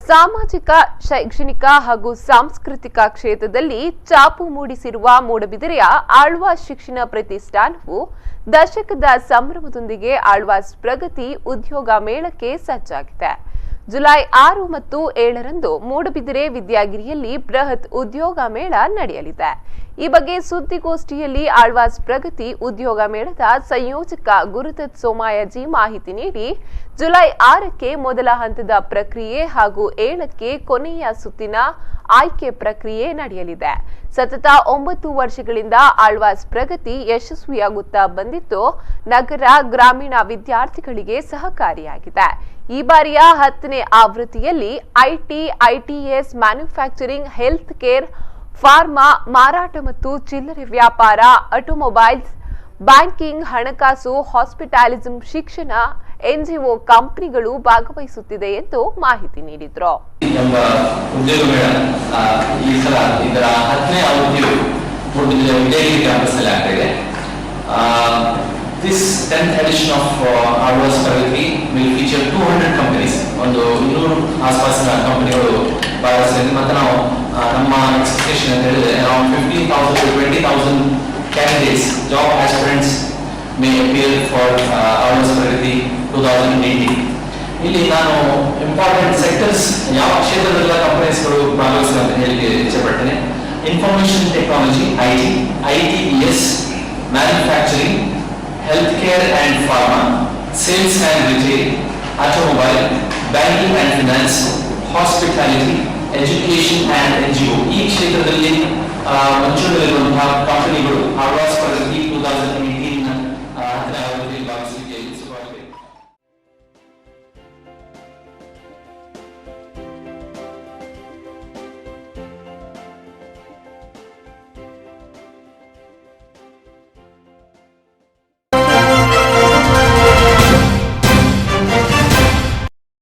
ಸಾಮಾಜಿಕ, ಶೈಕ್ಷಣಿಕ ಹಾಗೂ ಸಾಂಸ್ಕೃತಿಕ ಕ್ಷೇತ್ರದಲ್ಲಿ ಚಾಪು ಮೂಡಿಸಿರುವ ಮೂಡಬಿದಿರೆಯ ಆಳ್ವಾಸ್ ಶಿಕ್ಷಣ ಪ್ರತಿಷ್ಠಾನವು ದಶಕದ ಸಂಭ್ರಮದೊಂದಿಗೆ ಆಳ್ವಾಸ್ ಪ್ರಗತಿ ಉದ್ಯೋಗ ಮೇಳಕ್ಕೆ ಸಜ್ಜಾಗಿದೆ. ಜುಲೈ 6 ಮತ್ತು 7ರಂದು ಮೂಡಬಿದಿರೆ ವಿದ್ಯಾಗಿರಿಯಲ್ಲಿ ಬೃಹತ್ ಉದ್ಯೋಗ ಮೇಳ ನಡೆಯಲಿದೆ. ಈ ಬಗ್ಗೆ ಸುದ್ದಿಗೋಷ್ಠಿಯಲ್ಲಿ ಆಳ್ವಾಸ್ ಪ್ರಗತಿ ಉದ್ಯೋಗ ಮೇಳದ ಸಂಯೋಜಕ ಗುರುದತ್ ಸೋಮಾಯಾಜಿ ಮಾಹಿತಿ ನೀಡಿ, ಜುಲೈ 6ಕ್ಕೆ ಮೊದಲ ಹಂತದ ಪ್ರಕ್ರಿಯೆ ಹಾಗೂ 7ಕ್ಕೆ ಕೊನೆಯ ಸುತ್ತಿನ ಆಯ್ಕೆ ಪ್ರಕ್ರಿಯೆ ನಡೆಯಲಿದೆ. ಸತತ 9 ವರ್ಷಗಳಿಂದ ಆಳ್ವಾಸ್ ಪ್ರಗತಿ ಯಶಸ್ವಿಯಾಗುತ್ತಾ ಬಂದಿದ್ದು, ನಗರ ಗ್ರಾಮೀಣ ವಿದ್ಯಾರ್ಥಿಗಳಿಗೆ ಸಹಕಾರಿಯಾಗಿದೆ. ಈ ಬಾರಿಯ 10ನೇ ಆವೃತ್ತಿಯಲ್ಲಿ IT, ITS, manufacturing, health care, pharma, ಮಾರಾಟ ಮತ್ತು ಚಿಲ್ಲರೆ ವ್ಯಾಪಾರ, ಆಟೋಮೊಬೈಲ್ಸ್, ಬ್ಯಾಂಕಿಂಗ್, ಹಣಕಾಸು, ಹಾಸ್ಪಿಟಾಲಿಸಂ, ಶಿಕ್ಷಣ, ಎನ್ಜಿಒ ಕಂಪನಿಗಳು ಭಾಗವಹಿಸುತ್ತಿದೆ ಎಂದು ಮಾಹಿತಿ ನೀಡಿದರು. ಉದ್ಯೋಗ ಮೇಳ ಈ ಸಲ ಇದರ 10ನೇ ಆವೃತ್ತಿಯು ವಿದ್ಯಾಗಿರಿ ಕ್ಯಾಂಪಸ್ನಲ್ಲಿ ಆಗ್ತಾ ಇದೆ. This 10th edition of Aಳ್ವಾಸ್ Pragathi will feature 200 companies. ಒಂದು 200 ಆಸ್ಪಾಸಿನ ಕಂಪನಿಗಳು ಭಾಗವಹಿಸಿದೆ. ಮತ್ತು ನಾವು ನಮ್ಮ ಎಕ್ಸ್ಪೆಕ್ಟೇಷನ್ ಅಂತ ಹೇಳಿದ್ರೆ around 15,000 to 20,000 candidates, job aspirants may appear for Aಳ್ವಾಸ್ ಪ್ರಗತಿ 2018. ಇಲ್ಲಿ ನಾನು ಇಂಪಾರ್ಟೆಂಟ್ ಸೆಕ್ಟರ್ಸ್ ಯಾವ ಕ್ಷೇತ್ರದಲ್ಲ ಕಂಪನೀಸ್ಗಳು ಭಾಗವಹಿಸಿದೆ ಅಂತ ಹೇಳಿಕ್ಕೆ ಇಚ್ಛೆಪಡ್ತೇನೆ. Information technology, IT, ITS, manufacturing, healthcare and pharma, sales and retail, automobile, banking and finance, hospitality, education and NGO. ಈ ಕ್ಷೇತ್ರದಲ್ಲಿ ಮುಂಚೂಣಿಯಲ್ಲಿರುವಂತಹ ಕಂಪನಿಗಳು ಆಳ್ವಾಸ್ ಪ್ರಗತಿ 2018